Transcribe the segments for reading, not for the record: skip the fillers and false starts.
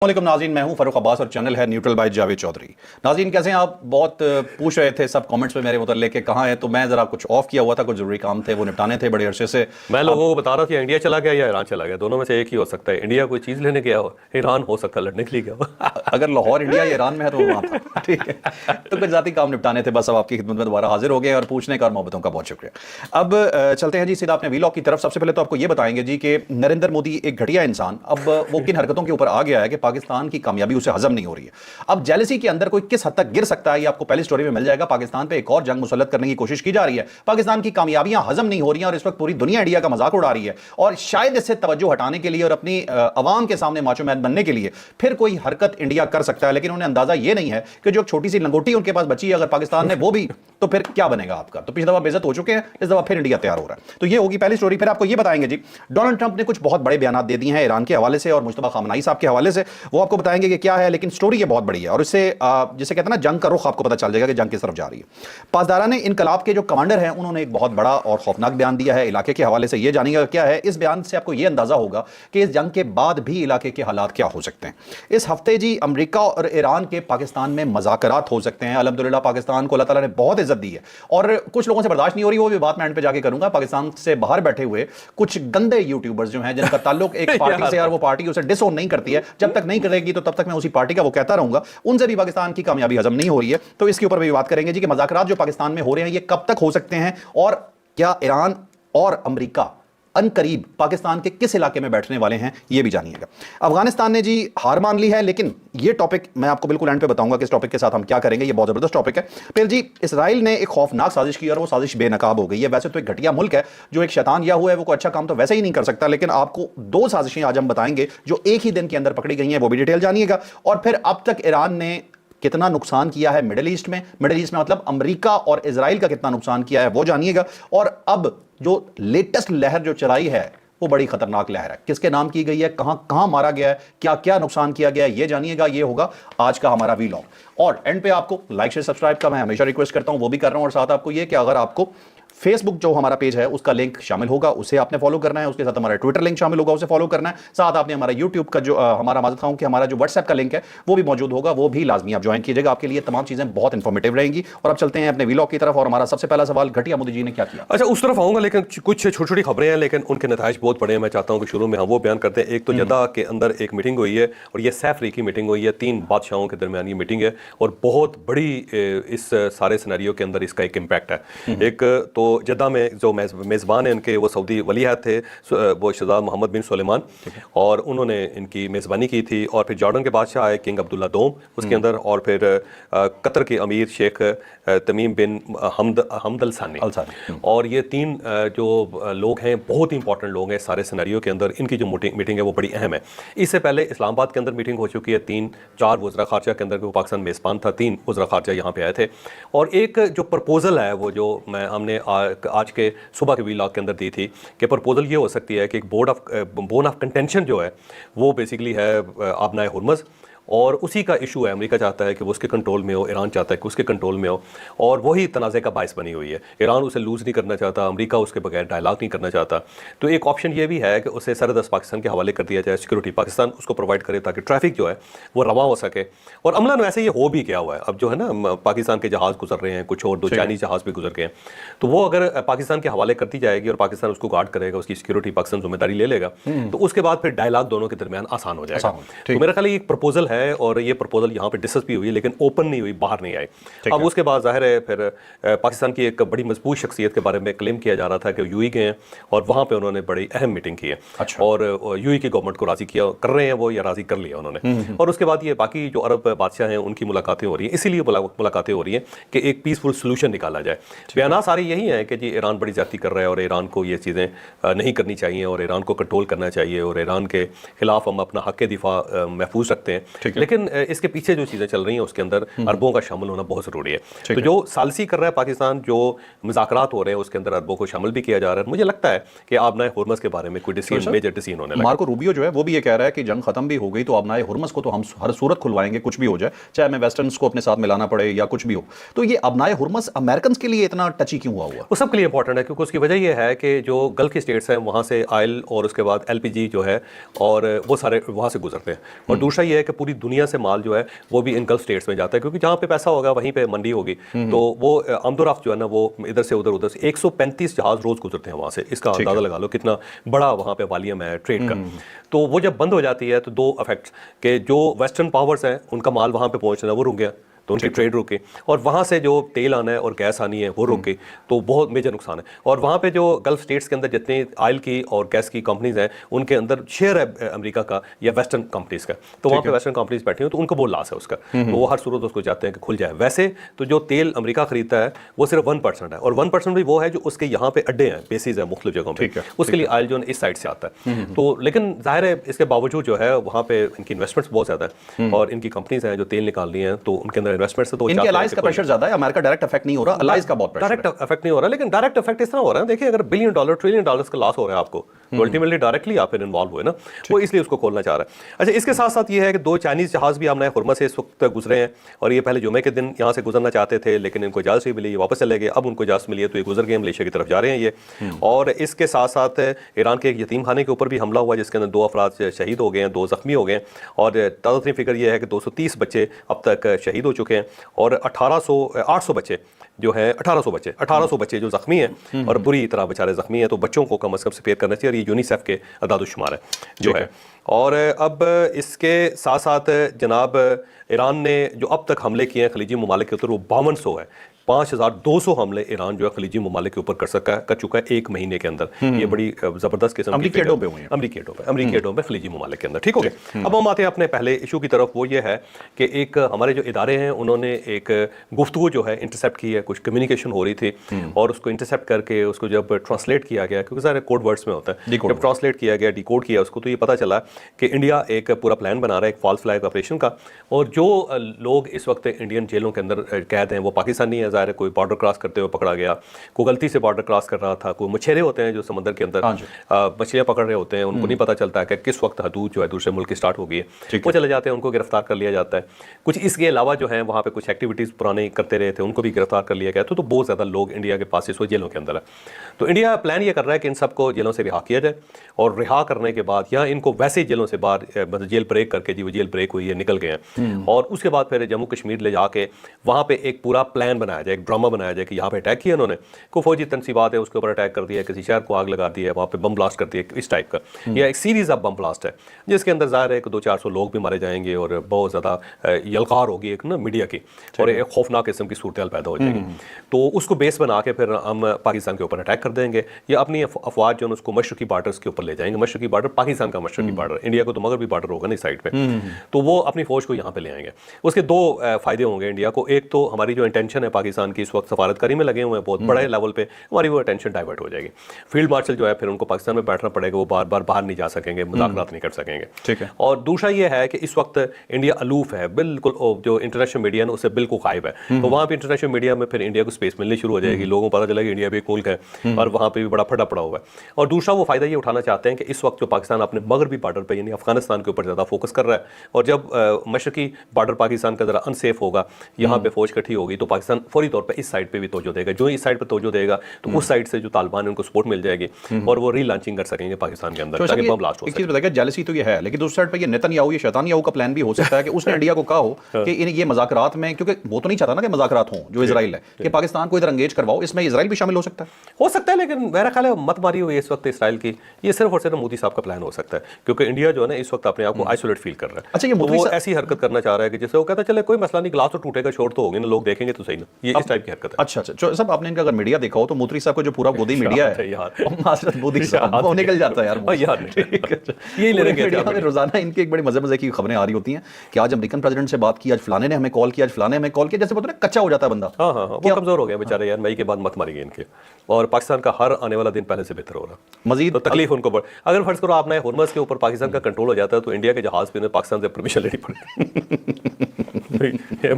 वालेकुम नाज़रीन, मैं हूं फ़ारूक अब्बास और चैनल है न्यूट्रल बाय जावेद चौधरी। नाज़रीन कैसे हैं आप? बहुत पूछ रहे थे सब कमेंट्स में मेरे मुतल्लिक़ कि कहाँ है, तो मैं ज़रा कुछ ऑफ किया हुआ था, कुछ ज़रूरी काम थे वो निपटाने थे बड़े अरसे से। मैं लोगों को बता रहा था इंडिया चला गया या ईरान चला गया, दोनों में से एक ही हो सकता है। इंडिया कोई चीज़ लेने गया हो, ईरान हो सकता है लड़ने के लिए गया हो। अगर लाहौर इंडिया या ईरान में है तो वहाँ था। ठीक है, तो कुछ ज़ाती काम निपटाने थे, बस अब आपकी खिदमत में दोबारा हाजिर हो गए और पूछने का और मोहब्बतों का बहुत शुक्रिया। अब चलते हैं जी सीधा अपने वीलॉग की तरफ। सबसे पहले तो आपको ये बताएंगे जी कि नरेंद्र मोदी एक घटिया इंसान, अब वो किन हरकतों के ऊपर आ गया है कि पाकिस्तान की कामयाबी उसे हजम नहीं हो रही है। अब जेलसी के अंदर कोई किस हद तक गिर सकता है ये आपको पहली स्टोरी में मिल जाएगा। पाकिस्तान पे एक और जंग मुसल्लत करने की कोशिश की जा रही है, पाकिस्तान की कामयाबियां हजम नहीं हो रही हैं और इस वक्त पूरी दुनिया इंडिया का मजाक उड़ा रही है, और शायद इससे तवज्जो हटाने के लिए और अपनी अवाम के सामने माचो मैन बनने के लिए फिर कोई हरकत इंडिया कर सकता है। लेकिन उन्हें अंदाजा ये नहीं है कि जो छोटी सी लंगोटी उनके पास बची है, अगर पाकिस्तान ने वो भी, तो फिर क्या बनेगा आपका। तो पिछली दफा बेइज्जत हो चुके हैं, इस दफा फिर इंडिया तैयार हो रहा है। तो ये होगी पहली स्टोरी। फिर आपको ये बताएंगे जी डोनाल्ड ट्रंप ने कुछ बहुत बड़े बयान दे दिए हैं ईरान के हवाले से और मुश्तबा खामनाई साहब के हवाले से, वो आपको बताएंगे कि क्या है। लेकिन स्टोरी ये बहुत बड़ी है और इससे जिसे कहते हैं ना जंग का रुख आपको पता चल जाएगा कि जंग किस तरफ जा रही है। पासदारान इनकलाब के जो कमांडर हैं उन्होंने एक बहुत बड़ा और खौफनाक बयान दिया है इलाके के हवाले से। ये जानिएगा क्या है इस बयान से, आपको ये अंदाजा होगा कि इस जंग के बाद भी इलाके के हालात क्या हो सकते हैं। इस हफ्ते जी अमेरिका और ईरान के पाकिस्तान में मज़ाकरात हो सकते हैं। अल्हम्दुलिल्लाह पाकिस्तान को अल्लाह ताला ने बहुत इज्जत दी है और कुछ लोगों से बर्दाश्त नहीं हो रही, वो भी बात मैं एंड पे जाके करूंगा। पाकिस्तान से बाहर बैठे हुए कुछ गंदे यूट्यूबर्स जो हैं जिनका ताल्लुक एक पार्टी से और वो पार्टी उसे डिसओन नहीं करती है, जब तक नहीं करेगी तो तब तक मैं उसी पार्टी का वो कहता रहूंगा, उनसे भी पाकिस्तान की कामयाबी हजम नहीं हो रही है। तो इसके ऊपर भी बात करेंगे जी कि मज़ाकरात जो पाकिस्तान में हो रहे हैं ये कब तक हो सकते हैं और क्या ईरान और अमेरिका अनकरीब पाकिस्तान के किस इलाके में बैठने वाले हैं, ये भी जानिएगा। अफगानिस्तान ने जी हार मान ली है, लेकिन ये टॉपिक मैं आपको बिल्कुल एंड पे बताऊंगा कि इस टॉपिक के साथ हम क्या करेंगे। ये बहुत जबरदस्त टॉपिक है। फिर जी इसराइल ने एक खौफनाक साजिश की और वो साजिश बेनकाब हो गई है। वैसे तो एक घटिया मुल्क है जो एक शैतान या हुआ है, वो कोई अच्छा काम तो वैसे ही नहीं कर सकता, लेकिन आपको दो साजिशें आज हम बताएंगे जो एक ही दिन के अंदर पकड़ी गई हैं, वो भी डिटेल जानिएगा। और फिर अब तक ईरान ने कितना नुकसान किया है मिडिल ईस्ट में मतलब अमेरिका और इजराइल का कितना नुकसान किया है वो जानिएगा। और अब जो लेटेस्ट लहर जो चलाई है वो बड़ी खतरनाक लहर है, किसके नाम की गई है, कहां कहां मारा गया है, क्या क्या नुकसान किया गया है, ये जानिएगा। ये होगा आज का हमारा वीलॉग। और एंड पे आपको लाइक शेयर सब्सक्राइब का मैं हमेशा रिक्वेस्ट करता हूं, वो भी कर रहा हूं। और साथ आपको ये कि अगर आपको फेसबुक जो हमारा पेज है उसका लिंक शामिल होगा, उसे आपने फॉलो करना है। उसके साथ हमारा ट्विटर लिंक शामिल होगा, उसे फॉलो करना है। साथ आपने हमारा यूट्यूब का जो हमारा माजूद हूं कि हमारा जो व्हाट्सएप का लिंक है वो भी मौजूद होगा, वो भी लाजमी आप ज्वाइन कीजिएगा। आपके लिए तमाम चीजें बहुत इंफॉर्मेटिव रहेंगी। और अब चलते हैं अपने वीलॉग की तरफ। और हमारा सबसे पहला सवाल, घटिया मोदी जी ने क्या किया। अच्छा, उस तरफ आऊंगा, लेकिन कुछ छोटी छोटी खबरें हैं लेकिन उनके नताइज बहुत बड़े हैं। मैं चाहता हूं कि शुरू में हम वो बयान करते हैं। एक तो जद्दा के अंदर एक मीटिंग हुई है और ये सैफरी की मीटिंग हुई है, 3 बादशाहों के दरमियान ये मीटिंग है और बहुत बड़ी इस सारे सिनेरियो के अंदर इसका एक इम्पैक्ट है। एक तो जद्दा में जो मेज़बान हैं इनके, वो सऊदी वलीअहद थे, वो शहज़ाद मोहम्मद बिन सुलेमान, और उन्होंने इनकी मेज़बानी की थी। और फिर जॉर्डन के बादशाह आए किंग अब्दुल्ला दोम उसके अंदर, और फिर कतर के अमीर शेख तमीम बिन हमद अल सानी। और ये 3 जो लोग हैं बहुत ही इंपॉर्टेंट लोग हैं सारे सिनेरियो के अंदर। इनकी जो मीटिंग है वो बड़ी अहम है। इससे पहले इस्लामाबाद के अंदर मीटिंग हो चुकी है 3-4 वज़रा ख़ारजा के अंदर, वो पाकिस्तान मेज़बान था, 3 वज़रा ख़ारजा यहाँ पे आए थे। और एक जो प्रपोजल है वो जो हमने आज के सुबह के वीलॉग के अंदर दी थी कि प्रपोजल ये हो सकती है कि एक बोन ऑफ कंटेंशन जो है वो बेसिकली है आबनाए हुर्मुज़, और उसी का इशू है। अमेरिका चाहता है कि वो उसके कंट्रोल में हो, ईरान चाहता है कि उसके कंट्रोल में हो, और वही तनाज़े का बायस बनी हुई है। ईरान उसे लूज़ नहीं करना चाहता, अमेरिका उसके बगैर डायलॉग नहीं करना चाहता। तो एक ऑप्शन ये भी है कि उसे सरहद पाकिस्तान के हवाले कर दिया जाए, सिक्योरिटी पाकिस्तान उसको प्रोवाइड करे ताकि ट्रैफिक जो है वो रवा हो सके। और अमलन वैसे ये हो भी क्या हुआ है, अब जो है ना पाकिस्तान के जहाज़ गुजर रहे हैं, कुछ और 2 चाइनीज़ जहाज़ भी गुजर गए हैं, तो वो अगर पाकिस्तान के हवाले करती जाएगी और पाकिस्तान उसको गार्ड करेगा, उसकी सिक्योरिटी पाकिस्तान जिम्मेदारी ले लेगा, तो उसके बाद फिर डायलॉग दोनों के दरमियान आसान हो जाएगा। तो मेरा ख्याल एक प्रपोजल है और ये प्रपोजल यहाँ पे डिस्कस भी हुई लेकिन ओपन नहीं हुई, बाहर नहीं आई। अब उसके बाद जाहिर है फिर पाकिस्तान की एक बड़ी मजबूत शख्सियत के बारे में क्लेम किया जा रहा था कि यूएई गए हैं और वहाँ पे उन्होंने बड़ी अहम मीटिंग की है। अच्छा। और यूएई की गवर्नमेंट को राजी किया, कर रहे हैं वो, या राजी कर लिया उन्होंने। और उसके बाद ये बाकी जो अरब बादशाह हैं उनकी मुलाकातें हो रही हैं, इसीलिए मुलाकातें हो रही हैं कि एक पीसफुल सोल्यूशन निकाला जाए। बयान सारे यही हैं कि जी ईरान बड़ी ज्यादती कर रहा है और ईरान को ये चीज़ें नहीं करनी चाहिए और ईरान को कंट्रोल करना चाहिए और ईरान के खिलाफ हम अपना हक दिफा महफूज रखते हैं। लेकिन इसके पीछे जो चीज़ें चल रही हैं उसके अंदर अरबों का शामिल होना बहुत ज़रूरी है। तो जो सालसी कर रहा है पाकिस्तान, जो मुज़ाकरात हो रहे हैं उसके अंदर अरबों को शामिल भी किया जा रहा है। मुझे लगता है कि आबनाए हुर्मस के बारे में कोई डिसीजन, मेजर डिसीजन होने लगा। मार्को रूबियो जो है वो भी ये कह रहा है कि जंग खत्म भी हो गई तो आबनाए हुर्मस को तो हम हर सूरत खुलवाएंगे, कुछ भी हो जाए, चाहे हमें वेस्टर्न्स को अपने साथ मिलाना पड़े या कुछ भी हो। तो ये आबनाए हुर्मस अमेरिकन के लिए इतना टची क्यों हुआ? वो सबके लिए इंपॉर्टेंट है क्योंकि उसकी वजह ये है कि जो गल्फ की स्टेट्स हैं वहाँ से ऑयल और उसके बाद एलपीजी जो है और वो सारे वहाँ से गुजरते हैं। और दूसरा ये है कि पूरी दुनिया से माल जो है वो भी इन गल्फ स्टेट्स में जाता है, क्योंकि जहाँ पे पैसा होगा वहीं पे मंडी होगी। तो वो आमदोरफ्त जो है ना वो इधर से उधर से 135 जहाज रोज गुजरते हैं वहाँ से। इसका अंदाजा लगा लो कितना बड़ा वहाँ पे वॉल्यूम है ट्रेड का। तो वो जब बंद हो जाती है तो दो इफेक्ट्स के जो वेस्टर्न पावर्स हैं उनका माल वहाँ पे पहुँचना वो रुक गया, तो उनकी ट्रेड रुक गई, और वहाँ से जो तेल आना है और गैस आनी है वो रुक गई, तो बहुत मेजर नुकसान है। और वहाँ पे जो गल्फ स्टेट्स के अंदर जितनी ऑयल की और गैस की कंपनीज हैं उनके अंदर शेयर है अमेरिका का या वेस्टर्न कंपनीज का, तो वहाँ पे वेस्टर्न कंपनीज बैठी हैं तो उनको बहुत लॉस है उसका, तो वो हर सूरत उसको चाहते हैं कि खुल जाए। वैसे तो जो तेल अमेरिका खरीदता है वो सिर्फ 1% है, और 1% भी वो है जो उसके यहाँ पे अड्डे हैं, बेसिस है मुख्तलिफ जगहों पर, उसके लिए ऑयल जो इस साइड से आता है। तो लेकिन जाहिर है इसके बावजूद जो है वहाँ पे इनकी इन्वेस्टमेंट्स बहुत ज़्यादा है, और इनकी कंपनीज हैं जो तेल निकाल रही हैं तो उनके अंदर इन्वेस्टमेंट्स तो अलाइज का प्रेशर ज्यादा है, अमेरिका डायरेक्ट इफेक्ट नहीं हो रहा, अलाइज का बहुत प्रेशर डायरेक्ट इफेक्ट नहीं हो रहा, लेकिन डायरेक्ट इफेक्ट इस तरह हो रहा है, देखिए अगर $1 बिलियन ट्रिलियन डॉलर्स का लॉस हो रहा है आपको, तो अल्टीमेटली डायरेक्टली आप फिर इन्वॉल्व हुए ना, वो इसलिए उसको खोलना चाह रहा है। अच्छा, इसके साथ साथ ये है कि 2 चाइनीज जहाज भी आमनाए हुर्मस से इस वक्त गुजरे हैं, और ये पहले जुमे के दिन यहाँ से गुजरना चाहते थे लेकिन इनको इजाजत नहीं मिली, ये वापस चले गए। अब उनको इजाजत मिली है तो ये गुजर गए, मलेशिया की तरफ जा रहे हैं ये। और इसके साथ साथ ईरान के एक यतीम खाने के ऊपर भी हमला हुआ जिसके अंदर 2 अफराद शहीद हो गए हैं, 2 जख्मी हो गए हैं, और ताज़ा फिक्र ये है कि 230 बच्चे अब तक शहीद हो चुके हैं, और 800 बच्चे जो है 1800 बच्चे जो जख्मी हैं और बुरी तरह बेचारे जख्मी हैं। तो बच्चों को कम से कम स्पेयर करना चाहिए, और ये यूनिसेफ के अदाद-ओ-शुमार है जो है। और अब इसके साथ साथ जनाब ईरान ने जो अब तक हमले किए हैं खलीजी ममालिक के ऊपर वो 5200 है, 5200 हमले ईरान जो है खलीजी ममालिक के ऊपर कर चुका है 1 महीने के अंदर। ये बड़ी जबरदस्त किस्म की अमरीकी अड्डों पे खलीजी ममालिक के अंदर। ठीक हो गया, अब हम आते हैं अपने पहले इशू की तरफ। वो ये है कि एक हमारे जो इदारे हैं उन्होंने एक गुफ्तगू जो है इंटरसेप्ट की है, कुछ कम्युनिकेशन हो रही थी, और उसको इंटरसेप्ट करके उसको जब ट्रांसलेट किया गया, क्योंकि सारे कोड वर्ड्स में होता है, जब ट्रांसलेट किया गया, डिकोड किया उसको, तो ये पता चला कि इंडिया एक पूरा प्लान बना रहा है एक फॉल्स फ्लैग ऑपरेशन का, और जो लोग इस वक्त इंडियन जेलों के अंदर कैद हैं वो पाकिस्तानी है। ज़ाहिर है कोई बॉर्डर क्रॉस करते हुए पकड़ा गया, कोई गलती से बॉर्डर क्रॉस कर रहा था, कोई मछेरे होते हैं जो समंदर के अंदर मछलियाँ पकड़ रहे होते हैं, उनको नहीं पता चलता है कि किस वक्त हदूद जो है दूसरे मुल्क की स्टार्ट हो गई है, वो चले जाते हैं, उनको गिरफ्तार कर लिया जाता है। कुछ इसके अलावा जो है वहाँ पे कुछ एक्टिविटीज़ पुराने करते रहे थे उनको भी गिरफ्तार कर लिया गया। तो बहुत ज़्यादा लोग इंडिया के पास इस वक्त जेलों के अंदर है। तो इंडिया प्लान ये कर रहा है कि इन सबको जेलों से रिहा किया जाए, और रिहा करने के बाद या इनको वैसे ही जेलों से बाहर मतलब जेल ब्रेक करके, जी वो जेल ब्रेक हुई है निकल गए हैं, और उसके बाद फिर जम्मू कश्मीर ले जाके वहाँ पे एक पूरा प्लान बनाया जाए, एक ड्रामा बनाया जाए कि यहाँ पे अटैक किया उन्होंने, कोई फौजी तनसीबात है उसके ऊपर अटैक कर दिया, किसी शहर को आग लगा दी है, वहाँ पे बम ब्लास्ट कर दिया, इस टाइप का, या एक सीरीज ऑफ बम ब्लास्ट है जिसके अंदर ज़ाहिर है कि 200-400 लोग भी मारे जाएंगे, और बहुत ज़्यादा यलकार होगी एक ना मीडिया की, और एक खौफनाक किस्म की सूरत पैदा हो जाएगी। तो उसको बेस बना के फिर हम पाकिस्तान के ऊपर अटैक कर देंगे, या अपनी अफवाज जो है उसको मशरकी बॉर्डर्स के ऊपर ले जाएंगे। मशरकी बॉर्डर पाकिस्तान का मशरकी बॉर्डर, इंडिया को तो मगरबी बॉर्डर होगा ना इस साइड पे, तो वो अपनी फौज को यहाँ पे ले आएंगे। उसके 2 फायदे होंगे इंडिया को। एक तो हमारी जो इंटेंशन है पाकिस्तान की इस वक्त सफारतकारी में लगे हुए हैं बहुत बड़े लेवल पे, हमारी वो अटेंशन डाइवर्ट हो जाएगी। फील्ड मार्शल जो है फिर उनको पाकिस्तान में बैठना पड़ेगा, वो बार बार बाहर नहीं जा सकेंगे, मुज़ाकरात नहीं कर सकेंगे। ठीक है। और दूसरा ये है कि इस वक्त इंडिया अलूफ है बिल्कुल, जो इंटरनेशनल मीडिया है उससे बिल्कुल गायब है, तो वहाँ पे इंटरनेशनल मीडिया में फिर इंडिया को स्पेस मिलनी शुरू हो जाएगी, लोगों को पता चलेगा इंडिया भी एक मुल्क है और वहाँ पे भी बड़ा फटा पड़ा हुआ है। और दूसरा वो फायदा ये उठाना चाहते हैं कि इस वक्त जो पाकिस्तान अपने मगरबी बॉर्डर पर यानी अफगानिस्तान के ऊपर ज़्यादा फोकस कर रहा है, और जब मशरकी बॉर्डर पाकिस्तान का ज़रा अनसेफ होगा, यहाँ पे फौज इकट्ठी होगी, तो पाकिस्तान फौरी तौर पर इस साइड पर भी तवज्जो देगा। जो इस साइड पर तवज्जो देगा तो उस साइड से जो तालिबान है उनको सपोर्ट मिल जाएगी, और वो रीलॉन्चिंग कर सकेंगे पाकिस्तान के अंदर, ताकि बम ब्लास्ट हो सके। एक चीज बताइए, जेलसी तो ये है, लेकिन दूसरी साइड पर ये नेतन्याहू, ये शैतानियाहू का प्लान भी हो सकता है कि उसने इंडिया को कहा हो कि ये मज़ाकरात में, क्योंकि वो तो नहीं चाहता ना कि मज़ाकरात हों जो इजराइल है, कि पाकिस्तान को इधर एंगेज करवाओ, इसमें इजराइल भी शामिल हो सकता है, लेकिन मेरा ख्याल है मत मारी हुई है इस वक्त इसराइल की, ये सिर्फ और सिर्फ मोदी साहब का प्लान हो सकता है, क्योंकि इंडिया जो है ना इस वक्त अपने आप को आइसोलेट फील कर रहा है। अच्छा, ये वो ऐसी हरकत करना चाह रहा है कि जैसे वो कहता है चले कोई मसला नहीं, ग्लास तो टूटेगा, छोड़ तो होंगे ना, लोग देखेंगे तो सही ना, ये इस टाइप की हरकत है। अच्छा, सब आपने इनका अगर मीडिया देखा हो तो मोदी साहब को जो पूरा गोदी मीडिया है यार, माजरत मोदी साहब वो निकल जाता है यार, यही ले रहे। रोजाना इनकी एक बड़ी मजे की खबरें आ रही होती हैं कि आज अमेरिकन प्रेसिडेंट से बात की, आज फलाने ने हमें कॉल किया, आज फलाने हमें कॉल किया, जैसे बोलते हैं कच्चा हो जाता है बंदा। हाँ, वो कमजोर हो गया बेचारे यार, मई के बाद मत मारी गई इनके, और पाकिस्तान का हर आने वाला दिन पहले से बेहतर हो रहा, मजीद तो तकलीफ उनको। अगर फर्ज करो आपने हुर्मस के ऊपर पाकिस्तान पाकिस्तान का कंट्रोल हो जाता है तो इंडिया के जहाज पे पाकिस्तान से परमिशन लेनी पड़ेगी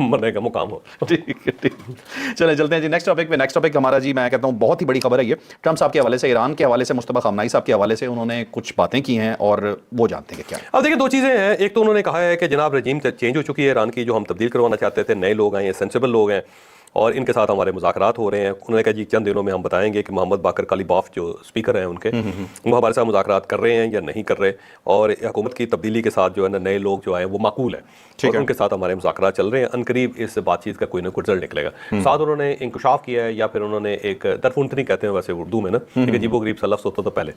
मरने का मुकाम हो। ठीक है, ठीक। चलें चलते हैं जी नेक्स्ट टॉपिक पे। नेक्स्ट टॉपिक हमारा जी, मैं कहता हूँ बहुत ही बड़ी खबर है ये, ट्रंप साहब के हवाले से, ईरान के हवाले से, मुस्तफा खमनाई साहब के हवाले से उन्होंने कुछ बातें की हैं और वो जानते हैं कि क्या है। अब देखिए दो चीज़ें हैं, एक तो उन्होंने कहा है कि जनाब रजीम चेंज हो चुकी है ईरान की, जो हम तब्दील करवाना चाहते थे, नए लोग आए हैं, सेंसिबल लोग हैं और इनके साथ हमारे मुज़ाकरात हो रहे हैं। उन्होंने कहा जी चंद दिनों में हम बताएंगे कि मोहम्मद बाकर कालीबाफ जो स्पीकर हैं उनके, वो हमारे साथ मुज़ाकरात कर रहे हैं या नहीं कर रहे, और हुकूमत की तब्दीली के साथ जो है ना नए लोग जो आए वो माकूल है, और उनके साथ हमारे मुज़ाकरात चल रहे हैं। अनकरीब इस बातचीत का कोई ना कोई रिजल्ट निकलेगा। साथ उन्होंने इंकशाफ किया है या फिर उन्होंने एक दरफुंतनी कहते हैं वैसे उर्दू में ना, एक अजीबोगरीब सा लफ्ज़ होता था पहले,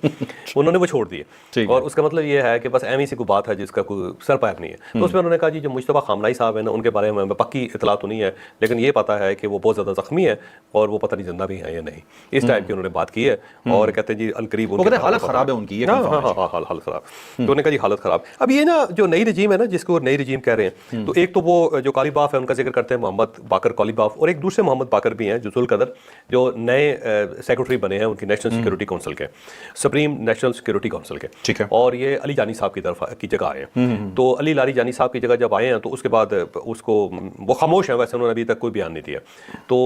उन्होंने वो छोड़ दिए और उसका मतलब ये है कि बस एम सी कोई बात है जिसका कोई सर पैर नहीं है। तो उसमें उन्होंने कहा जी जो मुस्तफा खमनाई साहब है ना उनके बारे में पक्की इतला तो नहीं है, लेकिन ये पता है कि वो बहुत ज़्यादा ज़ख्मी है और वो पता नहीं जिंदा भी है या नहीं, इस टाइप की उन्होंने बात की है। और कहते हैं जी अलकरीब हालत खराब है उनकी, हालत खराब। तो उन्होंने कहा जी हालत खराब। अब ये ना जो नई रजीम है ना, जिसको नई रजीम कह रहे हैं, तो एक तो वो जो कालीबाफ है उनका जिक्र करते हैं, मोहम्मद बाकर कालीबाफ, और एक दूसरे मोहम्मद बाकर भी हैं जो जुल्कदर, जो नए सेक्रेटरी बने हैं उनकी नेशनल सिक्योरिटी काउंसिल के, सुप्रीम नेशनल सिक्योरिटी काउंसिल के, ठीक है। और ये अली जानी साहब की तरफ की जगह आए हैं। तो अली लारी जानी साहब की जगह जब आए हैं तो उसके बाद उसको वो खामोश है, वैसे उन्होंने अभी तक कोई बयान नहीं दिया। तो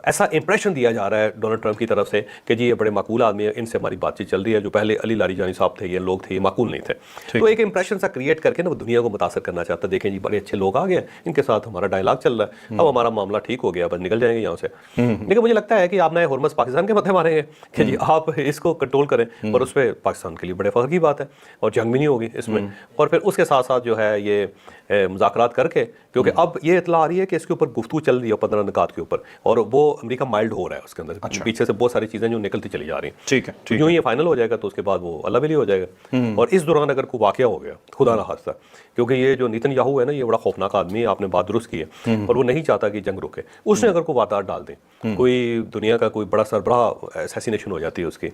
ऐसा इंप्रेशन दिया जा रहा है डोनाल्ड ट्रंप की तरफ से कि जी ये बड़े माकूल आदमी है, इनसे हमारी बातचीत चल रही है। जो पहले अली लारी जानी साहब थे, ये लोग थे, ये माकूल नहीं थे। तो एक इंप्रेशन सा क्रिएट करके ना वो दुनिया को मुतासर करना चाहता है, देखें जी बड़े अच्छे लोग आ गए, इनके साथ हमारा डायलॉग चल रहा है, अब हमारा मामला ठीक हो गया, बस निकल जाएंगे यहाँ से। लेकिन मुझे लगता है कि आपने हुर्मुज़ पाकिस्तान के मत्थे मारेंगे कि जी आप इसको कंट्रोल करें, और उस पर पाकिस्तान के लिए बड़े फख्र की बात है, और जंग भी नहीं होगी इसमें। और फिर उसके साथ साथ जो है ये मुज़ाकरात करके, क्योंकि अब ये इतला आ रही है कि इसके ऊपर गुफ्तगू चल रही है 15 निकात के ऊपर, और वो अमेरिका माइल्ड हो रहा है उसके अंदर। अच्छा। पीछे से बहुत सारी चीज़ें जो निकलती चली जा रही हैं। ठीक है, ठीक यूँ ये फाइनल हो जाएगा तो उसके बाद वो अल्लाह बिली हो जाएगा। और इस दौरान अगर कोई वाक़या हो गया, खुदा ना खास्ता, क्योंकि ये जो नेतन्याहू है ना, ये बड़ा खौफनाक आदमी है, आपने बात दुरुस्त की है, और वो नहीं चाहता कि जंग रुके। उसने अगर कोई वारदात डाल दे, कोई दुनिया का कोई बड़ा सरबराह असैसिनेशन हो जाती है उसकी,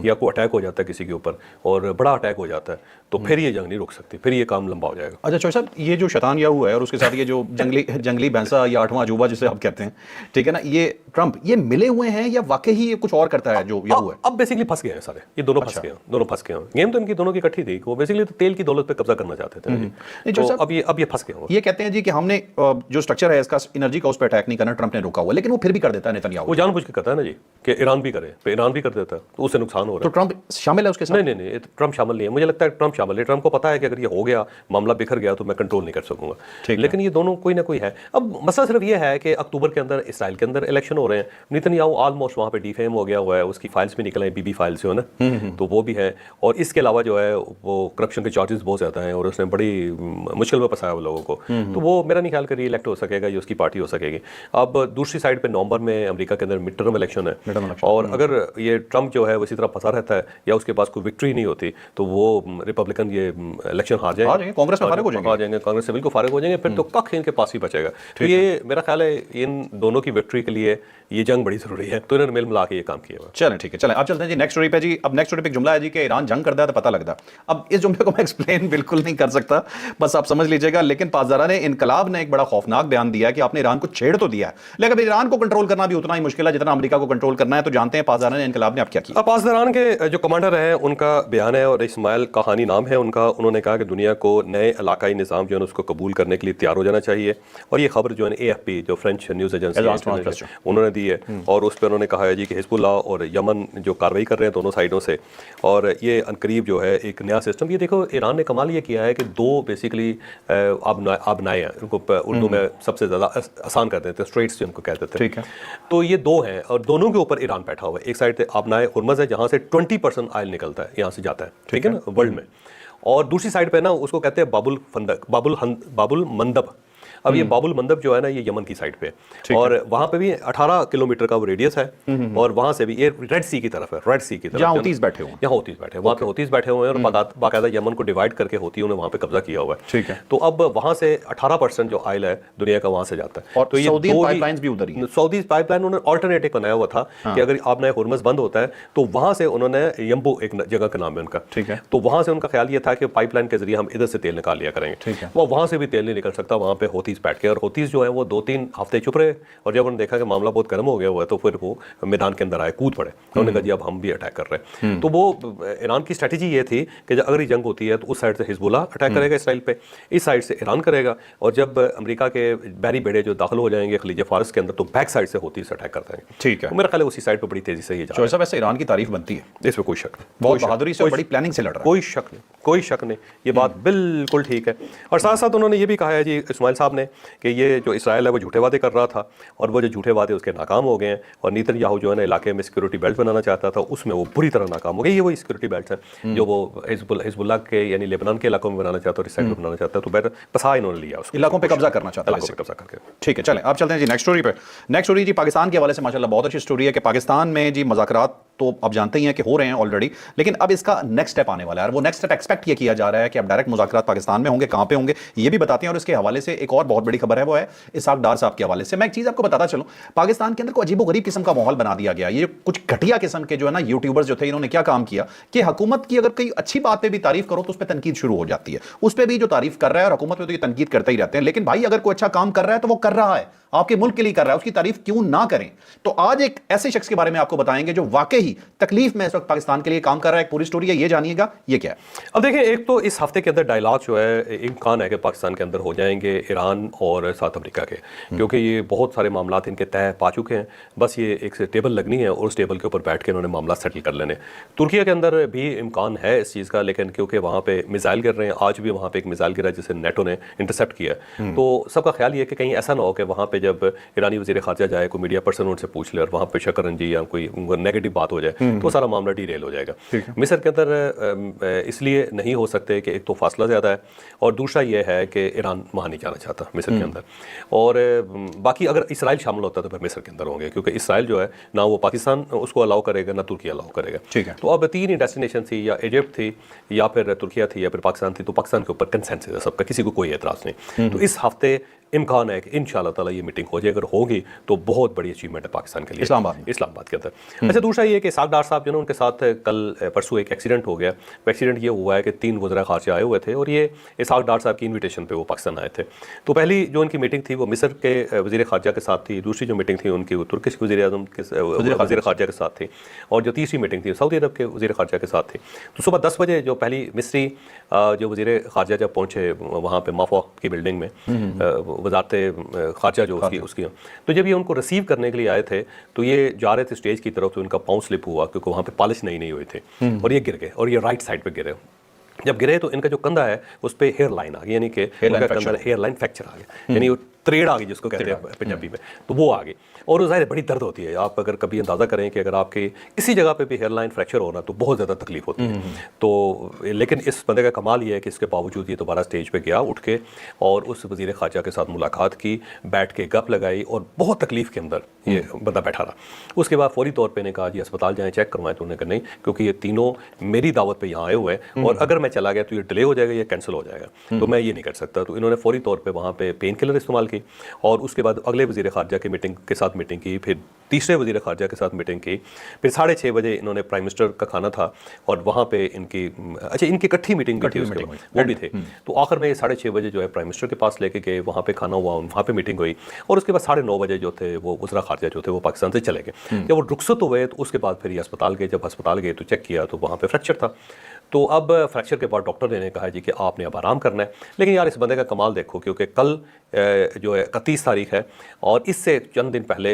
या कोई अटैक हो जाता है किसी के ऊपर, और बड़ा अटैक हो जाता है, तो फिर ये जंग नहीं रुक सकती, फिर ये काम लंबा हो जाएगा। अच्छा चौधरी साहब, ये जो शैतान याहू है और उसके साथ ये जो जंगली भैंसा या आठवां अजूबा जिसे आप कहते हैं, ठीक है ना, ये ट्रंप ये मिले हुए हैं या वाकई ही ये कुछ और करता है जो याहू है? अब बेसिकली फंस गए हैं सारे, ये दोनों फंस गए हैं, दोनों फंस गए हैं। गेम तो इनकी दोनों की इकट्ठी थी, वो बेसिकली तो तेल की दौलत पे कब्जा करना चाहते थे। तो अब ये फंस गए हैं। ये कहते हैं जी कि हमने जो स्ट्रक्चर है इसका एनर्जी का उस पर अटैक नहीं करना, ट्रंप ने रोका हुआ, लेकिन वो फिर भी कर देता है नेतन्याहू। वो जानबूझ के करता है ना जी, कि ईरान भी करे, तो ईरान भी कर देता है, तो उससे नुकसान हो रहा है। तो ट्रंप शामिल है उसके साथ? नहीं, ट्रंप शामिल नहीं है। मुझे लगता है ट्रंप शामिल है। ट्रंप को पता है कि अगर ये हो गया, मामला बिखर गया, तो मैं कंट्रोल नहीं कर सकूंगा। लेकिन ये दोनों कोई ना कोई है। अब मसला सिर्फ ये है कि अक्टूबर के अंदर इसराइल के अंदर इलेक्शन हो रहे हैं, नेतन्याहू ऑलमोस्ट वहाँ पे डिफेम हो गया हुआ है, उसकी फाइल्स भी निकल आई बीबी फाइल्स जो है ना, तो वो भी है। और इसके अलावा जो है वो करप्शन के चार्जेस बहुत ज़्यादा हैं, और उसने बड़ी मुश्किल में फंसाया वो लोगों को। तो वो मेरा नहीं ख्याल करिए इलेक्ट हो सकेगा, ये उसकी पार्टी हो सकेगी। अब दूसरी साइड पर नवंबर में अमेरिका के अंदर मिड टर्म इलेक्शन है, और अगर ये ट्रंप जो है वो इसी तरह फंसा रहता है या उसके पास कोई विक्ट्री नहीं होती, तो वो रिपब्लिकन ये इलेक्शन हार जाएंगे, कांग्रेस में फारिग हो जाएंगे, कांग्रेस से बिल्कुल फारिग हो जाएंगे, फिर तो कख इनके पास ही बचेगा। तो ये मेरा ख्याल है इन दोनों की विक्ट्री के लिए ये जंग बड़ी जरूरी है, तो इन्होंने मिल मिला के ये काम किया हुआ। चलें ठीक है, चलें अब चलते हैं जी नेक्स्ट स्टोरी पे जी। अब नेक्स्ट स्टोरी पे एक जुमला है जी कि ईरान जंग करता है तो पता लगता है। अब इस जुमले को मैं एक्सप्लेन बिल्कुल नहीं कर सकता, बस आप समझ लीजिएगा। लेकिन पासदारा ने इनकलाब ने एक बड़ा खौफनाक बयान दिया कि आपने ईरान को छेड़ तो दिया है, लेकिन ईरान को कंट्रोल करना भी उतना ही मुश्किल है जितना अमेरिका को कंट्रोल करना है। तो जानते हैं पासदारा ने इनकलाब ने अब क्या किया। पासदारान के जो कमांडर हैं उनका बयान है, और इस्माइल कहानी नाम है उनका। उन्होंने कहा कि दुनिया को नए इलाकाई निज़ाम जो है उसको कबूल करने के लिए तैयार हो जाना चाहिए। और ये खबर जो है AFP जो फ्रेंच न्यूज़ एजेंसी उन्होंने दी है, और उस पर उन्होंने कहा है जी कि हिजबुल्लाह और यमन जो कार्रवाई कर रहे हैं दोनों साइडों से, और ये अनकरीब जो है एक नया सिस्टम। ये देखो ईरान ने कमाल ये किया है कि दो बेसिकली आबनाए हैं, उनको उर्दू में सबसे ज़्यादा आसान कर देते हैं, स्ट्रेट्स जिनको कहते थे। ठीक है, तो ये दो हैं और दोनों के ऊपर ईरान बैठा हुआ है। एक साइड से आबनाए हुर्मुज़ है जहाँ से 20% ऑयल निकलता है, यहाँ से जाता है, ठीक है ना, वर्ल्ड में। और दूसरी साइड पे ना उसको कहते हैं बाबुल फंदक, बाबुल मंदब। अब ये बाबुल मंदब जो है ना, ये यमन की साइड पे, और वहाँ पे भी 18 किलोमीटर का वो रेडियस है, और वहाँ से भी ये रेड सी की तरफ है, रेड सी की तरफ जहाँ हौतीस बैठे हुए हैं, यहाँ हौतीस बैठे हैं, वहाँ पे हौतीस बैठे हुए हैं, और बाकायदा यमन को डिवाइड करके हौती उन्होंने वहाँ पे कब्जा किया हुआ है। ठीक है, तो अब वहाँ से 18% जो ऑयल है दुनिया का वहाँ से जाता है। और तो ये सऊदी पाइपलाइंस भी उधर ही, सऊदी पाइपलाइन उन्होंने ऑल्टरनेटिव बनाया हुआ था कि अगर आपने हुर्मुज़ बंद होता है तो वहाँ से उन्होंने यम्बू एक जगह का नाम है उनका, ठीक है, तो वहाँ से उनका ख्याल ये था कि पाइपलाइन के जरिए हम इधर से तेल निकाल लिया करेंगे। ठीक है, वो वहाँ से भी तेल नहीं निकल सकता, वहाँ पे हौतीस होतीज़ बैठ के, और होतीज़ जो है वो 2-3 हफ्ते चुप रहे, और जब उन्होंने देखा कि मामला बहुत गर्म हो गया हुआ है तो फिर वो मैदान के अंदर आए, कूद पड़े। उन्होंने कहा जी अब हम भी अटैक कर रहे हैं। तो वो ईरान की स्ट्रेटजी ये थी कि जब अगर ये जंग होती है तो उस साइड से हिजबुल्लाह अटैक करेगा इसराइल पे, इस साइड से ईरान करेगा, और जब अमेरिका के बहरी बेड़े जो दाखिल हो जाएंगे खलीज फारस के अंदर तो बैक साइड से होतीज़ अटैक कर देंगे। ठीक है, तो मेरा ख्याल है उसी साइड पर बड़ी तेजी से ये जा रहा है। चौधरी साहब वैसे ईरान की तारीफ बनती है, इसमें कोई शक नहीं, बहुत बहादुरी से और बड़ी प्लानिंग से लड़ रहा है। कोई शक नहीं, कोई शक नहीं, ये बात बिल्कुल ठीक है। और साथ साथ उन्होंने ये भी कहा है जी इस्माइल साहब ने कि ये जो इसराइल है वो झूठे वादे कर रहा था, और वो जो झूठे वादे उसके नाकाम हो गए हैं, और नेतन्याहू जो है ना इलाके में सिक्योरिटी बेल्ट बनाना चाहता था, उसमें वो बुरी तरह नाकाम हो गए। ये वही सिक्योरिटी बेल्ट हैं जो वो हिजबुल्लाह के यानी लेबनान के इलाकों में बनाना चाहता है और इस साइड में बनाना चाहता है, तो बेहतर फंसा इन्होंने लिया उसको, इलाकों पे कब्जा करना चाहता है, इलाकों पे कब्जा करके। ठीक है, चलें आप चलते हैं जी नेक्स्ट स्टोरी पे। नेक्स्ट स्टोरी जी पाकिस्तान के हवाले से माशाल्लाह बहुत अच्छी स्टोरी है कि पाकिस्तान में जी मुज़ाकरात तो आप जानते ही हैं कि हो रहे हैं ऑलरेडी, लेकिन अब इसका नेक्स्ट स्टेप आने वाला है, और वो नेक्स्ट स्टेप एक्सपेक्ट ये किया जा रहा है कि अब डायरेक्ट मुज़ाकरात पाकिस्तान में होंगे, कहाँ पे होंगे ये भी बताते हैं। और इसके हवाले से एक और बहुत बड़ी खबर है, वो है इसहाक डार साहब के हवाले से। मैं एक चीज़ आपको बताता चलूँ, पाकिस्तान के अंदर को अजीबोगरीब किस्म का माहौल बना दिया गया। ये कुछ घटिया किस्म के जो है ना यूट्यूबर्स जो थे, इन्होंने क्या काम किया कि हुकूमत की अगर कोई अच्छी बात पे भी तारीफ करो तो उस पर तनकीद शुरू हो जाती है, उस पर भी जो तारीफ कर रहा है, और हुकूमत पे तो ये तनकीद करते ही रहते हैं। लेकिन भाई अगर कोई अच्छा काम कर रहा है तो वो कर रहा है, आपके मुल्क के लिए कर रहा है, उसकी तारीफ क्यों ना करें। तो आज एक ऐसे शख्स के बारे में आपको बताएंगे जो वाकई तकलीफ में इस वक्त पाकिस्तान के लिए काम कर रहा है। एक पूरी स्टोरी है, ये जानिएगा ये क्या है। अब देखिए, एक तो इस हफ्ते के अंदर डायलॉग जो है इम्कान है कि पाकिस्तान के अंदर हो जाएंगे ईरान और साउथ अफ्रीका के, क्योंकि ये बहुत सारे मामला इनके तय पा चुके हैं, बस ये एक टेबल लगनी है और उस टेबल के ऊपर बैठ के इन्होंने मामला सेटल कर लेने। तुर्की के अंदर भी इम्कान है इस चीज़ का, लेकिन क्योंकि वहाँ पे मिसाइल गिर रहे हैं, आज भी वहाँ पे एक मिसाइल गिरा जिसे नेटो ने इंटरसेप्ट किया, तो सबका ख्याल ये है कि कहीं ऐसा ना हो कि वहाँ पे जब ईरानी वज़ीर ख़ारजा जाए, कोई मीडिया पर्सन उनसे पूछ ले और वहाँ पे शकरंजी या कोई नेगेटिव बात हो जाए तो सारा मामला डीरेल हो जाएगा। मिस्र के अंदर इसलिए नहीं हो सकते कि एक तो फासला ज़्यादा है, और दूसरा ये है कि ईरान वहाँ नहीं जाना चाहता मिस्र के अंदर, और बाकी अगर इसराइल शामिल होता तो फिर मिस्र के अंदर होंगे, क्योंकि इसराइल जो है ना वो पाकिस्तान उसको अलाउ करेगा ना तुर्की अलाउ करेगा। ठीक है, तो अब 3 ही डेस्टिनेशन थी, या इजिप्ट थी या फिर तुर्किया थी या फिर पाकिस्तान थी, तो पाकिस्तान के ऊपर कंसेंसस है सबका, किसी को कोई एतराज़ नहीं। तो इस हफ्ते इम्कान है कि इंशाअल्लाह ताला ये मीटिंग हो जाए, अगर होगी तो बहुत बड़ी अचीवमेंट है पाकिस्तान के लिए इस्लामाबाद के अंदर। अच्छा, दूसरा ये कि इसहाक डार साहब जो ना उनके साथ कल परसों एक एक्सीडेंट हो गया। एक्सीडेंट ये हुआ है कि 3 वज़ीर ख़ारजा आए हुए थे, और ये इसहाक डार साहब की इन्विटेशन पे वो पाकिस्तान आए थे। तो पहली जो उनकी मीटिंग थी वो मिस्र के वज़ीर ख़ारजा के साथ थी, दूसरी जो मीटिंग थी उनकी वो तुर्किश वज़ीर-ए-आज़म के वज़ीर ख़ारजा के साथ थी, और जो तीसरी मीटिंग थी सऊदी अरब के वज़ीर ख़ारजा के साथ थी। तो सुबह 10 बजे जो पहली मिस्री जो वज़ीर ख़ारजा जब पहुँचे वहाँ पर माफा की बिल्डिंग में, वज़ारत ख़ारजा जो उसकी, तो जब ये उनको रिसीव करने के लिए आए थे तो ये जा रहे थे स्टेज की तरफ, तो उनका पाँव स्लिप हुआ क्योंकि वहाँ पे पॉलिश नहीं हुए थे, और ये गिर गए, और ये राइट साइड पे गिरे। जब गिरे तो इनका जो कंधा है उस पर हेयर लाइन आ गई, यानी कि हेयर लाइन फ्रैक्चर आ गया, यानी वो त्रेड़ आ गई जिसको कहते हैं पंजाबी में, तो वो आ गई। और ज़ाहिर बड़ी दर्द होती है, आप अगर कभी अंदाज़ा करें कि अगर आपके किसी जगह पे भी हेयर लाइन फ्रैक्चर हो ना तो बहुत ज़्यादा तकलीफ होती है। तो लेकिन इस बंदे का कमाल ये है कि इसके बावजूद ये दोबारा स्टेज पे गया उठ के, और उस वज़ीर ख़ारजा के साथ मुलाकात की, बैठ के गप लगाई, और बहुत तकलीफ़ के अंदर ये बंदा बैठा रहा। उसके बाद फौरी तौर पर ने कहा जी अस्पताल जाएँ, चेक करवाएं, तो उन्होंने कहा नहीं, क्योंकि ये तीनों मेरी दावत पर यहाँ आए हुए हैं, और अगर मैं चला गया तो ये डिले हो जाएगा, ये कैंसिल हो जाएगा, तो मैं ये नहीं कर सकता। तो इन्होंने फौरी तौर पर वहाँ पर पेन किलर इस्तेमाल की, और उसके बाद अगले वज़ीर ख़ारजा के साथ मीटिंग की, फिर तीसरे वज़ीर ख़ारजा के साथ मीटिंग की, फिर 6:30 बजे इन्होंने प्राइम मिनिस्टर का खाना था और वहाँ पे इनकी इनकी इकट्ठी मीटिंग भी थी, उसके बाद वो भी थे। तो आखिर में 6:30 बजे जो है प्राइम मिनिस्टर के पास लेके गए, वहाँ पे खाना हुआ, वहाँ पे मीटिंग हुई, और उसके बाद 9:30 बजे जो थे वो वज़ीर ख़ारजा जो थे वो पाकिस्तान से चले गए। जब वो रुखसत हुए तो उसके बाद फिर ये अस्पताल गए। जब अस्पताल गए तो चेक किया तो वहाँ पर फ्रैक्चर था। तो अब फ्रैक्चर के बाद डॉक्टर ने कहा जी कि आपने अब आराम करना है। लेकिन यार इस बंदे का कमाल देखो, क्योंकि कल जो है 31 तारीख है, और इससे चंद दिन पहले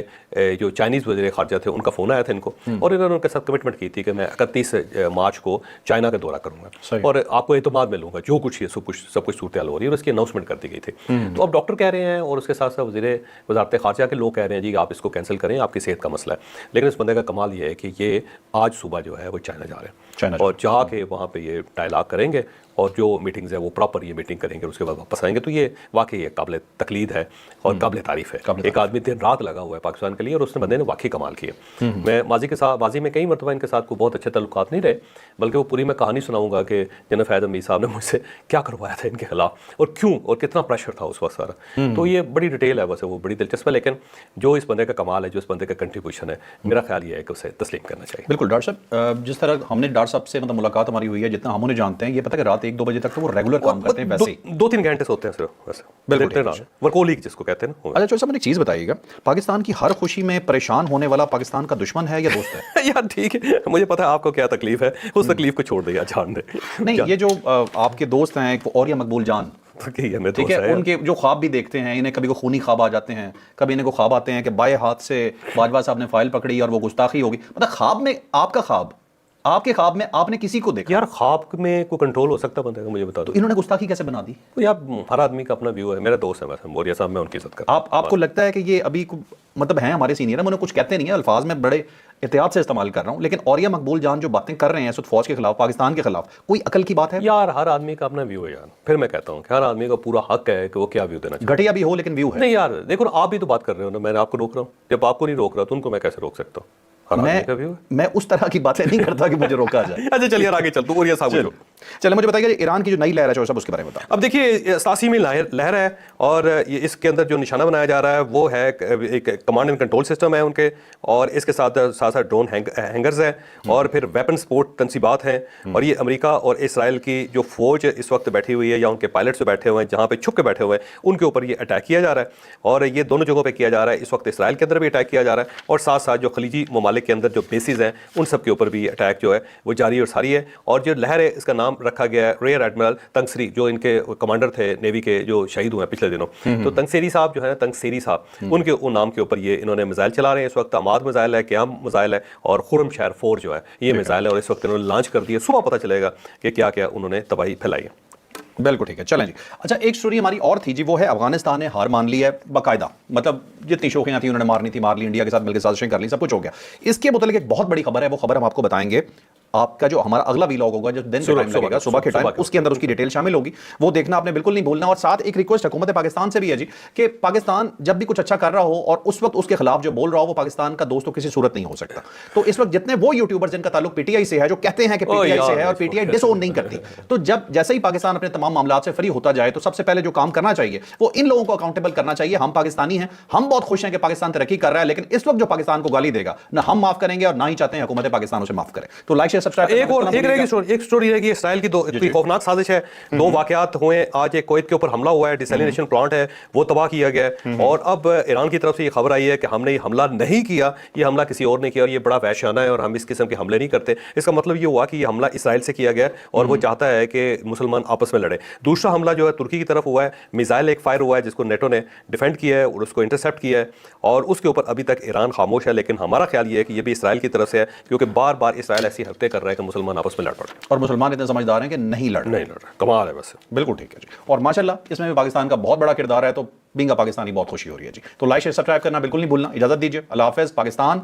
जो चाइनीज़ वज़ीर ख़ारजा थे उनका फ़ोन आया था इनको, और इन्होंने उनके साथ कमिटमेंट की थी कि मैं 31 मार्च को चाइना का दौरा करूँगा और आपको एतमाद में लूँगा, जो कुछ ये सब कुछ सूरत हाल हो रही है, और इसकी अनाउंसमेंट कर दी गई थी। तो अब डॉक्टर कह रहे हैं और उसके साथ साथ वज़ारत ख़ारजा के लोग कह रहे हैं जी आप इसको कैंसिल करें, आपकी सेहत का मसला है। लेकिन इस बंदे का कमाल ये है कि ये आज सुबह जो है वो चाइना जा रहे हैं, और जाके वहाँ पर ये डायलॉग करेंगे, और जो मीटिंग्स है वो प्रॉपर ये मीटिंग करेंगे, उसके बाद वापस आएंगे। तो ये वाकई एक काबिल तकलीद है और काबिल तारीफ़ है। एक आदमी दिन रात लगा हुआ है पाकिस्तान के लिए, और उसने बंदे ने वाकई कमाल किया। मैं माजी में कई मरतबा इनके साथ को बहुत अच्छे तल्लुकात नहीं रहे, बल्कि वो पूरी मैं कहानी सुनाऊंगा कि जनाब फैज़ अमीर साहब ने मुझसे क्या करवाया था इनके खिलाफ, और क्यों, और कितना प्रेशर था उस वक्त सारा। तो ये बड़ी डिटेल है, वैसे वो बड़ी दिलचस्प है, लेकिन जो इस बंदे का कमाल है, जो इस बंदे का कंट्रीब्यूशन है, मेरा ख्याल ये है कि उसे तस्लीम करना चाहिए। बिल्कुल डॉक्टर साहब, जिस तरह हमने डॉक्टर साहब से मतलब मुलाकात हमारी हुई है, जितना हम उन्हें जानते हैं, ये पता है कि रात 1-2 बजे तक तो वो रेगुलर काम करते हैं वैसे ही। 2-3 घंटे सोते हैं सिर्फ वैसे, बिल्कुल वर्कोहॉलिक जिसको कहते हैं ना। अच्छा चौधरी साहब, मुझे एक चीज़ बताइएगा, पाकिस्तान की हर खुशी में परेशान होने वाला पाकिस्तान का दुश्मन है या दोस्त है? यार ठीक है, मुझे पता है आपको क्या तकलीफ है, उस तकलीफ को छोड़ दिया, जान दे। नहीं, ये जो आपके दोस्त हैं और या मकबूल जान, ठीक है, उनके जो ख्वाब भी देखते हैं, इन्हें कभी को खूनी ख्वाब आ जाते हैं, कभी इन्हें को ख्वाब आते हैं कि बाएं हाथ से बाजवा साहब ने फाइल पकड़ी और वो गुस्ताखी होगी। मतलब ख्वाब में आपका ख्वाब, आपके ख्वाब में आपने किसी को देखा, यार ख्वाब में कोई कंट्रोल हो सकता बंदे का, मुझे बता दो। तो इन्होंने गुस्ताखी कैसे बना दी? तो यार हर आदमी का अपना व्यू है, मेरा दोस्त है वैसे मोरिया साहब, मैं उनकी इज्जत करता हूं। आपको लगता है कि ये अभी मतलब हैं हमारे सीनियर है, उन्हें कुछ कहते नहीं है, अल्फाज में बड़े एहतियात से इस्तेमाल कर रहा हूं, लेकिन औरिया मकबूल जान जो बातें कर रहे हैं सुद फौज के खिलाफ, पाकिस्तान के खिलाफ, कोई अकल की बात है? यार हर आदमी का अपना व्यू है यार, फिर मैं कहता हूँ कि हर आदमी का पूरा हक है कि वो क्या व्यू देना चाहिए। घटिया भी हो लेकिन व्यू है। नहीं यार देखो ना, आप भी तो बात कर रहे हो ना, मैंने आपको रोक रहा हूँ, जब आपको नहीं रोक रहा तो उनको मैं कैसे रोक सकता हूँ? मैं उस तरह की बातें नहीं करता कि मुझे रोका जाए। अच्छा चलिए आगे चलते हैं। चलिए मुझे बताइए ईरान की जो नई लहर है साहब, उसके बारे में बताओ। अब देखिए 87वीं लहर है और ये इसके अंदर जो निशाना बनाया जा रहा है वो है एक कमांड एंड कंट्रोल सिस्टम है उनके, और इसके साथ साथ ड्रोन हैंगर्स है और फिर वेपन सपोर्ट तनसीबात हैं। और ये अमेरिका और इसराइल की जो फौज इस वक्त बैठी हुई है या उनके पायलट्स बैठे हुए हैं, जहाँ पे छुप के बैठे हुए हैं, उनके ऊपर ये अटैक किया जा रहा है। और ये दोनों जगहों पर किया जा रहा है, इस वक्त इसराइल के अंदर भी अटैक किया जा रहा है और साथ साथ जो खलीजी ममालिक के अंदर जो बेसिस हैं उन सब के ऊपर भी अटैक जो है वो जारी और सारी है। और जो लहर है इसका नाम रखा गया है रियर एडमिरल तंगसेरी, जो इनके कमांडर थे नेवी के जो शहीद हुए हैं पिछले दिनों। तो तंगसेरी साहब जो है, तंगसेरी साहब, उनके उन नाम के ऊपर ये इन्होंने मिसाइल चला रहे हैं इस वक्त। अमाद मिसाइल है, क्याम मिसाइल है और खुरमशहर 4 जो है ये मिसाइल है, और इस वक्त इन्होंने लॉन्च कर दिए। सुबह पता चलेगा कि क्या क्या उन्होंने तबाही फैलाई है। बिल्कुल ठीक है, चलें जी। अच्छा एक स्टोरी हमारी और थी जी, वो है अफगानिस्तान ने हार मान ली है बाकायदा, मतलब जितनी शौकियां थी उन्होंने मारनी थी मार ली, इंडिया के साथ मिलकर साजिशें कर ली, सब कुछ हो गया। इसके मुतालिक एक बहुत बड़ी खबर है, वो खबर हम आपको बताएंगे। आपका जो हमारा अगला वीलॉग होगा जो दिन के टाइम लगेगा, सुबह के टाइम, उसके अंदर उसकी डिटेल शामिल होगी, वो देखना आपने बिल्कुल नहीं भूलना। और साथ एक रिक्वेस्ट हुकूमत पाकिस्तान से भी है जी कि पाकिस्तान जब भी कुछ अच्छा कर रहा हो और उस वक्त उसके खिलाफ जो बोल रहा हो वो पाकिस्तान का दोस्त तो किसी सूरत नहीं हो सकता। तो इस वक्त जितने वो यूट्यूबर्स जिनका ताल्लुक पीटीआई से है, जो कहते हैं कि पीटीआई से है और पीटीआई डिसओन नहीं करती, तो जब जैसे ही पाकिस्तान अपने तमाम मामला से फ्री होता जाए तो सबसे पहले जो काम करना चाहिए वो इन लोगों को अकाउंटेबल करना चाहिए। हम पाकिस्तानी हैं, हम बहुत खुश हैं कि पाकिस्तान तरक्की कर रहा है, लेकिन इस वक्त जो पाकिस्तान को गाली देगा ना हम माफ करेंगे और ना ही चाहते हैं हुकूमत पाकिस्तान उसे माफ करे। तो लाइक शेयर सब्सक्राइब। एक स्टोरी रहेगी इसराइल की, दो खौफनाक साजिश है, 2 वाकयात हुए। आज एक कुवैत के ऊपर हमला हुआ है, डिसैलिनेशन प्लांट है वो तबाह किया गया है, और अब ईरान की तरफ से ये खबर आई है कि हमने ये हमला नहीं किया, ये हमला किसी और ने किया और ये बड़ा वहशाना है और हम इस किस्म के हमले नहीं करते। इसका मतलब ये हुआ कि ये हमला इसराइल से किया गया और वो चाहता है कि मुसलमान आपस में लड़े। दूसरा हमला जो है तुर्की की तरफ हुआ है, मिसाइल एक फायर हुआ है जिसको नेटो ने डिफेंड किया है और उसको इंटरसेप्ट किया है, और उसके ऊपर अभी तक ईरान खामोश है। लेकिन हमारा ख्याल ये है कि ये भी इसराइल की तरफ से है, क्योंकि बार बार इसराइल ऐसी हरकतें कर रहा है कि मुसलमान आपस में लड़ पड़े, और मुसलमान इतने समझदार हैं कि नहीं लड़ रहे। कमाल है बस। बिल्कुल ठीक है जी, और माशाल्लाह इसमें भी पाकिस्तान का बहुत बड़ा किरदार है, तो बीइंग अ पाकिस्तानी बहुत खुशी हो रही है जी। तो लाइक शेयर सब्सक्राइब करना बिल्कुल नहीं भूलना। इजाजत दीजिए, अल्लाह हाफिज़। पाकिस्तान